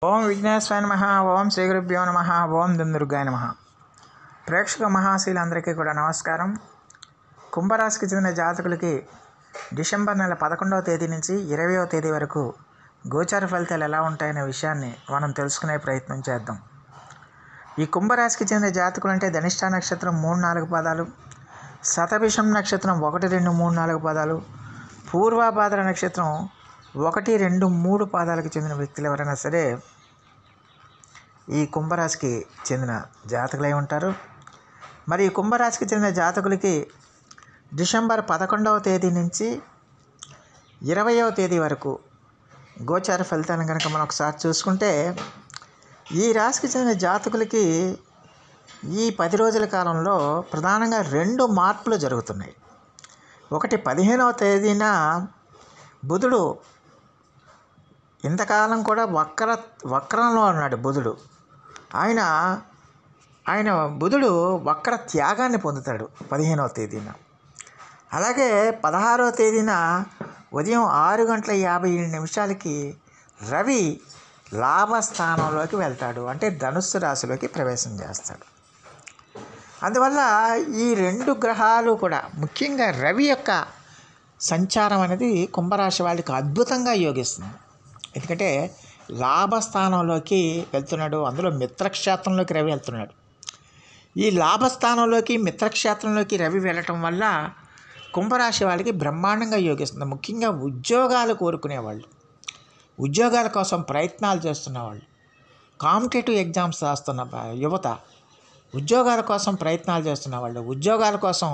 ఓం విఘ్నేశ్వరాయ నమః. ఓం శ్రీ గురుభ్యో నమః. ఓం దుందుర్గాయ నమః. ప్రేక్షక మహాశీలందరికీ కూడా నమస్కారం. కుంభరాశికి చెందిన జాతకులకి డిసెంబర్ నెల 11వ తేదీ నుంచి 20వ తేదీ వరకు గోచార ఫలితాలు ఎలా ఉంటాయనే విషయాన్ని మనం తెలుసుకునే ప్రయత్నం చేద్దాం. ఈ కుంభరాశికి చెందిన జాతకులు అంటే ధనిష్ట నక్షత్రం 3-4 పాదాలు, శతభిషం నక్షత్రం 1, 2, 3, 4 పాదాలు, పూర్వభాద్ర నక్షత్రం 1, 2, 3 పాదాలకు చెందిన వ్యక్తులు ఎవరైనా సరే ఈ కుంభరాశికి చెందిన జాతకులై ఉంటారు. మరి ఈ కుంభరాశికి చెందిన జాతకులకి డిసెంబర్ 11వ తేదీ నుంచి 20వ తేదీ వరకు గోచార ఫలితాలను కనుక మనం ఒకసారి చూసుకుంటే, ఈ రాశికి చెందిన జాతకులకి ఈ 10 రోజుల కాలంలో ప్రధానంగా 2 మార్పులు జరుగుతున్నాయి. ఒకటి, 15వ తేదీన బుధుడు ఇంతకాలం కూడా వక్రంలో ఉన్నాడు. బుధుడు వక్ర త్యాగాన్ని పొందుతాడు 15వ తేదీన. అలాగే 16వ తేదీన ఉదయం 6:57 రవి లాభస్థానంలోకి వెళ్తాడు, అంటే ధనుస్సు రాశిలోకి ప్రవేశం చేస్తాడు. అందువల్ల ఈ 2 గ్రహాలు కూడా, ముఖ్యంగా రవి యొక్క సంచారం అనేది కుంభరాశి వాళ్ళకి అద్భుతంగా యోగిస్తుంది. ఎందుకంటే లాభస్థానంలోకి వెళ్తున్నాడు, అందులో మిత్రక్షేత్రంలోకి రవి వెళ్తున్నాడు. ఈ లాభస్థానంలోకి మిత్రక్షేత్రంలోకి రవి వెళ్ళటం వల్ల కుంభరాశి వాళ్ళకి బ్రహ్మాండంగా యోగిస్తుంది. ముఖ్యంగా ఉద్యోగాలు కోరుకునేవాళ్ళు, ఉద్యోగాల కోసం ప్రయత్నాలు చేస్తున్నవాళ్ళు, కాంపిటేటివ్ ఎగ్జామ్స్ రాస్తున్న యువత, ఉద్యోగాల కోసం ప్రయత్నాలు చేస్తున్న వాళ్ళు, ఉద్యోగాల కోసం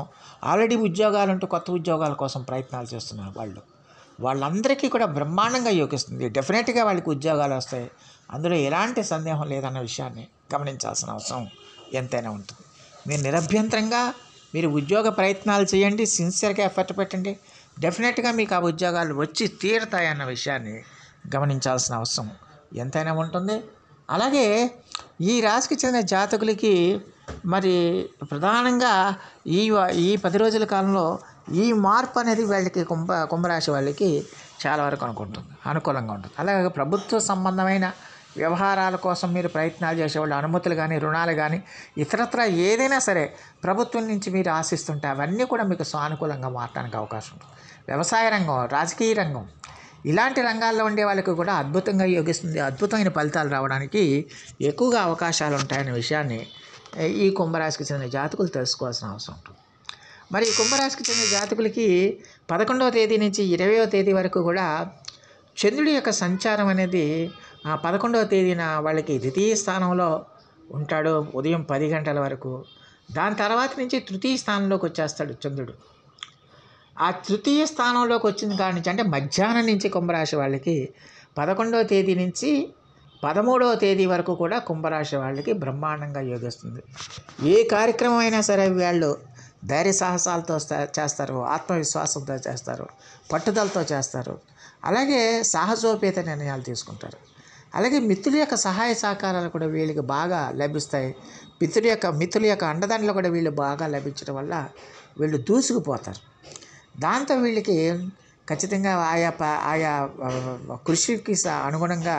ఆల్రెడీ ఉద్యోగాలంటూ కొత్త ఉద్యోగాల కోసం ప్రయత్నాలు చేస్తున్న వాళ్ళందరికీ కూడా బ్రహ్మాండంగా యోగిస్తుంది. డెఫినెట్గా వాళ్ళకి ఉద్యోగాలు వస్తాయి, అందులో ఎలాంటి సందేహం లేదన్న విషయాన్ని గమనించాల్సిన అవసరం ఎంతైనా ఉంటుంది. మీరు నిరభ్యంతరంగా మీరు ఉద్యోగ ప్రయత్నాలు చేయండి, సిన్సియర్గా ఎఫర్ట్ పెట్టండి, డెఫినెట్గా మీకు ఆ ఉద్యోగాలు వచ్చి తీరుతాయన్న విషయాన్ని గమనించాల్సిన అవసరం ఎంతైనా ఉంటుంది. అలాగే ఈ రాశికి చెందిన జాతకులకి మరి ప్రధానంగా ఈ 10 రోజుల కాలంలో ఈ మార్పు అనేది వాళ్ళకి కుంభరాశి వాళ్ళకి చాలా వరకు అనుకూలంగా ఉంటుంది. అలాగే ప్రభుత్వ సంబంధమైన వ్యవహారాల కోసం మీరు ప్రయత్నాలు చేసేవాళ్ళు, అనుమతులు కానీ, రుణాలు కానీ, ఇతరత్ర ఏదైనా సరే ప్రభుత్వం నుంచి మీరు ఆశిస్తుంటే అవన్నీ కూడా మీకు సానుకూలంగా మారడానికి అవకాశం ఉంటుంది. వ్యవసాయ రంగం, రాజకీయ రంగం, ఇలాంటి రంగాల్లో ఉండే వాళ్ళకి కూడా అద్భుతంగా యోగిస్తుంది. అద్భుతమైన ఫలితాలు రావడానికి ఎక్కువగా అవకాశాలు ఉంటాయనే విషయాన్ని ఈ కుంభరాశికి చెందిన జాతకులు తెలుసుకోవాల్సిన అవసరం ఉంటుంది. మరి ఈ కుంభరాశికి చెందిన జాతకులకి 11వ తేదీ నుంచి 20వ తేదీ వరకు కూడా చంద్రుడి యొక్క సంచారం అనేది 11వ తేదీన వాళ్ళకి ద్వితీయ స్థానంలో ఉంటాడు ఉదయం 10 గంటల వరకు. దాని తర్వాత నుంచి తృతీయ స్థానంలోకి వచ్చేస్తాడు చంద్రుడు. ఆ తృతీయ స్థానంలోకి వచ్చిన కాడి నుంచి, అంటే మధ్యాహ్నం నుంచి కుంభరాశి వాళ్ళకి 11వ తేదీ నుంచి 13వ తేదీ వరకు కూడా కుంభరాశి వాళ్ళకి బ్రహ్మాండంగా యోగిస్తుంది. ఏ కార్యక్రమం అయినా సరే వాళ్ళు ధైర్య సాహసాలతో చేస్తారు, ఆత్మవిశ్వాసంతో చేస్తారు, పట్టుదలతో చేస్తారు. అలాగే సాహసోపేత నిర్ణయాలు తీసుకుంటారు. అలాగే మిత్రుల యొక్క సహాయ సహకారాలు కూడా వీళ్ళకి బాగా లభిస్తాయి. మిత్రుల యొక్క అండదండలు కూడా వీళ్ళు బాగా లభించడం వల్ల వీళ్ళు దూసుకుపోతారు. దాంతో వీళ్ళకి ఖచ్చితంగా ఆయా కృషికి అనుగుణంగా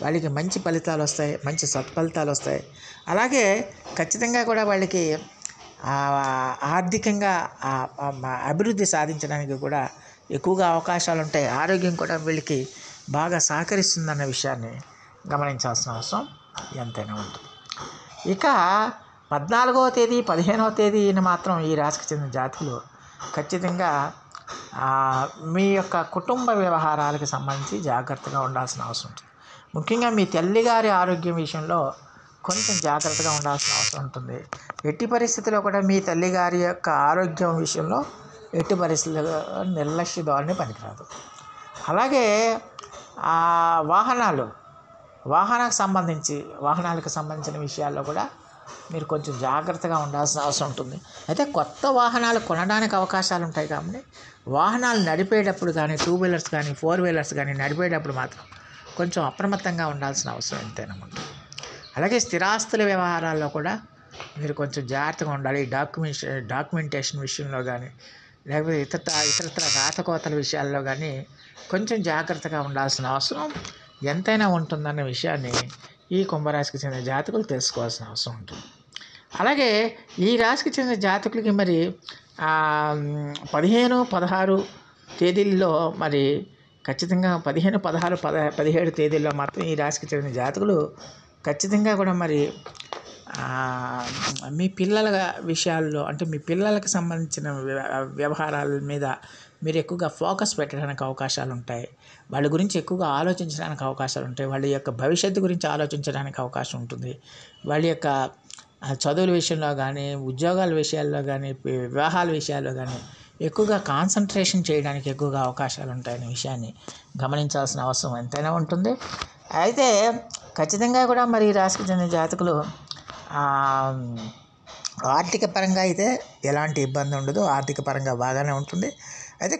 వాళ్ళకి మంచి ఫలితాలు వస్తాయి, మంచి సత్ఫలితాలు వస్తాయి. అలాగే ఖచ్చితంగా కూడా వాళ్ళకి ఆర్థికంగా అభివృద్ధి సాధించడానికి కూడా ఎక్కువగా అవకాశాలు ఉంటాయి. ఆరోగ్యం కూడా వీళ్ళకి బాగా సహకరిస్తుందన్న విషయాన్ని గమనించాల్సిన అవసరం ఎంతైనా ఉంటుంది. ఇక 14వ తేదీ 15వ తేదీన మాత్రం ఈ రాశికి చెందిన జాతకులు ఖచ్చితంగా మీ యొక్క కుటుంబ వ్యవహారాలకు సంబంధించి జాగ్రత్తగా ఉండాల్సిన అవసరం ఉంటుంది. ముఖ్యంగా మీ తల్లిగారి ఆరోగ్యం విషయంలో కొంచెం జాగ్రత్తగా ఉండాల్సిన అవసరం ఉంటుంది. ఎట్టి పరిస్థితుల్లో కూడా మీ తల్లిగారి యొక్క ఆరోగ్యం విషయంలో ఎట్టి పరిస్థితుల్లో నిర్లక్ష్య ధోరణి పనికిరాదు. అలాగే వాహనాలకు సంబంధించిన విషయాల్లో కూడా మీరు కొంచెం జాగ్రత్తగా ఉండాల్సిన అవసరం ఉంటుంది. అయితే కొత్త వాహనాలు కొనడానికి అవకాశాలు ఉంటాయి కాబట్టి వాహనాలు నడిపేటప్పుడు కానీ, 2 వీలర్స్ కానీ, 4 వీలర్స్ కానీ నడిపేటప్పుడు మాత్రం కొంచెం అప్రమత్తంగా ఉండాల్సిన అవసరం ఎంతైనా ఉంటుంది. అలాగే స్థిరాస్తుల వ్యవహారాల్లో కూడా మీరు కొంచెం జాగ్రత్తగా ఉండాలి. డాక్యుమెంటేషన్ విషయంలో కానీ, లేకపోతే ఇతరత్ర రాతకోతల విషయాల్లో కానీ కొంచెం జాగ్రత్తగా ఉండాల్సిన అవసరం ఎంతైనా ఉంటుందన్న విషయాన్ని ఈ కుంభరాశికి చెందిన జాతకులు తెలుసుకోవాల్సిన అవసరం ఉంటుంది. అలాగే ఈ రాశికి చెందిన జాతకులకి మరి 15, 16 తేదీల్లో మరి ఖచ్చితంగా 15, 16, 17 తేదీల్లో మాత్రం ఈ రాశికి చెందిన జాతకులు ఖచ్చితంగా కూడా మరి మీ పిల్లల విషయాల్లో, అంటే మీ పిల్లలకు సంబంధించిన వ్యవహారాల మీద మీరు ఎక్కువగా ఫోకస్ పెట్టడానికి అవకాశాలు ఉంటాయి. వాళ్ళ గురించి ఎక్కువగా ఆలోచించడానికి అవకాశాలు ఉంటాయి. వాళ్ళ యొక్క భవిష్యత్తు గురించి ఆలోచించడానికి అవకాశం ఉంటుంది. వాళ్ళ యొక్క చదువుల విషయంలో కానీ, ఉద్యోగాల విషయాల్లో కానీ, వివాహాల విషయాల్లో కానీ ఎక్కువగా కాన్సన్ట్రేషన్ చేయడానికి ఎక్కువగా అవకాశాలు ఉంటాయనే విషయాన్ని గమనించాల్సిన అవసరం ఎంతైనా ఉంటుంది. అయితే ఖచ్చితంగా కూడా మరి ఈ రాశికి చెందిన జాతకులు ఆర్థిక పరంగా అయితే ఎలాంటి ఇబ్బంది ఉండదు. ఆర్థిక పరంగా బాగానే ఉంటుంది. అయితే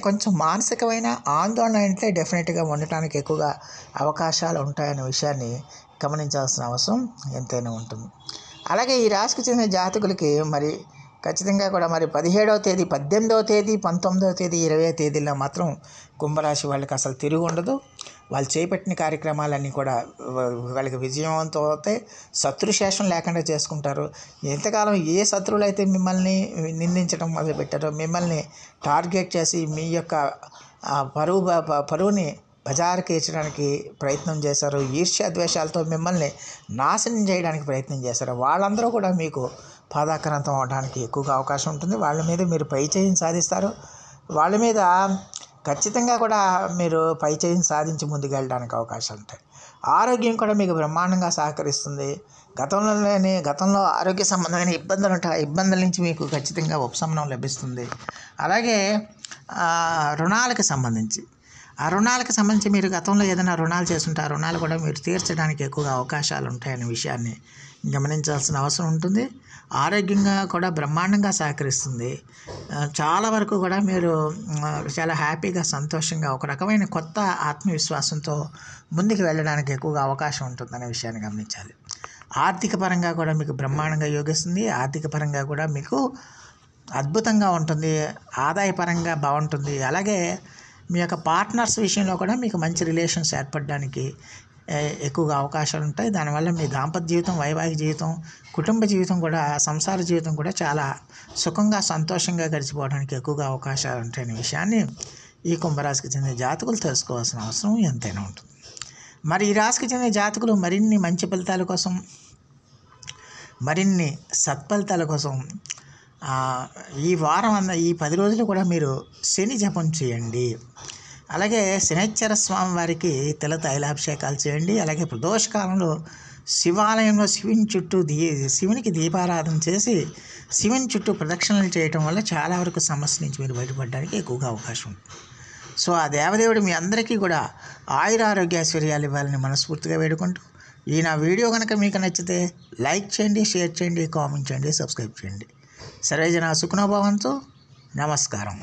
కొంచెం మానసికమైన ఆందోళన అంటే డెఫినెట్గా ఉండటానికి ఎక్కువగా అవకాశాలు ఉంటాయనే విషయాన్ని గమనించాల్సిన అవసరం ఎంతైనా ఉంటుంది. అలాగే ఈ రాశికి చెందిన జాతకులకి మరి ఖచ్చితంగా కూడా మరి 17వ తేదీ, 18వ తేదీ, 19వ తేదీ, 20వ తేదీల్లో మాత్రం కుంభరాశి వాళ్ళకి అసలు తిరుగు ఉండదు. వాళ్ళు చేపట్టిన కార్యక్రమాలన్నీ కూడా వాళ్ళకి విజయవంతం అవుతాయి. శత్రుశేషం లేకుండా చేసుకుంటారు. ఎంతకాలం ఏ శత్రువులు అయితే మిమ్మల్ని నిందించడం మొదలుపెట్టారో, మిమ్మల్ని టార్గెట్ చేసి మీ యొక్క పరువుని బజారుకి ఇచ్చడానికి ప్రయత్నం చేశారు, ఈర్ష్యాద్వేషాలతో మిమ్మల్ని నాశనం చేయడానికి ప్రయత్నం చేశారు, వాళ్ళందరూ కూడా మీకు పాదాక్రాంతం అవడానికి ఎక్కువగా అవకాశం ఉంటుంది. వాళ్ళ మీద మీరు పైచేయిని సాధిస్తారు. వాళ్ళ మీద ఖచ్చితంగా కూడా మీరు పైచేయిని సాధించి ముందుకెళ్ళడానికి అవకాశాలు ఉంటాయి. ఆరోగ్యం కూడా మీకు బ్రహ్మాండంగా సహకరిస్తుంది. గతంలో ఆరోగ్య సంబంధమైన ఇబ్బందులు ఉంటాయి. ఆ ఇబ్బందుల నుంచి మీకు ఖచ్చితంగా ఉపశమనం లభిస్తుంది. అలాగే రుణాలకు సంబంధించి మీరు గతంలో ఏదైనా రుణాలు చేస్తుంటే ఆ రుణాలు కూడా మీరు తీర్చడానికి ఎక్కువగా అవకాశాలు ఉంటాయనే విషయాన్ని గమనించాల్సిన అవసరం ఉంటుంది. ఆరోగ్యంగా కూడా బ్రహ్మాండంగా సహకరిస్తుంది. చాలా వరకు కూడా మీరు చాలా హ్యాపీగా, సంతోషంగా, ఒక రకమైన కొత్త ఆత్మవిశ్వాసంతో ముందుకు వెళ్ళడానికి ఎక్కువగా అవకాశం ఉంటుందనే విషయాన్ని గమనించాలి. ఆర్థిక పరంగా కూడా మీకు బ్రహ్మాండంగా యోగిస్తుంది. ఆర్థిక పరంగా కూడా మీకు అద్భుతంగా ఉంటుంది. ఆదాయపరంగా బాగుంటుంది. అలాగే మీ యొక్క పార్ట్నర్స్ విషయంలో కూడా మీకు మంచి రిలేషన్స్ ఏర్పడడానికి ఎక్కువగా అవకాశాలు ఉంటాయి. దానివల్ల మీ దాంపత్య జీవితం, వైవాహిక జీవితం, కుటుంబ జీవితం కూడా, సంసార జీవితం కూడా చాలా సుఖంగా, సంతోషంగా గడిచిపోవడానికి ఎక్కువగా అవకాశాలు ఉంటాయనే విషయాన్ని ఈ కుంభరాశికి చెందిన జాతకులు తెలుసుకోవాల్సిన అవసరం ఎంతైనా ఉంటుంది. మరి ఈ రాశికి చెందిన జాతకులు మరిన్ని మంచి ఫలితాల కోసం, మరిన్ని సత్ఫలితాల కోసం ఈ వారం ఈ 10 రోజులు కూడా మీరు శని జపం చేయండి. అలాగే శనైశ్చర స్వామి వారికి తెల్ల తైలాభిషేకాలు చేయండి. అలాగే ప్రదోషకాలంలో శివాలయంలో శివునికి దీపారాధన చేసి శివుని చుట్టూ ప్రదక్షిణలు చేయటం వల్ల చాలా వరకు సమస్య నుంచి మీరు బయటపడడానికి ఎక్కువగా అవకాశం ఉంది. సో ఆ దేవదేవుడు మీ అందరికీ కూడా ఆయురారోగ్యాశ్వర్యాలు ఇవ్వాలని మనస్ఫూర్తిగా వేడుకుంటూ, ఈ నా వీడియో కనుక మీకు నచ్చితే లైక్ చేయండి, షేర్ చేయండి, కామెంట్ చేయండి, సబ్స్క్రైబ్ చేయండి. సర్వే జనా సుఖినో భవంతు. నమస్కారం.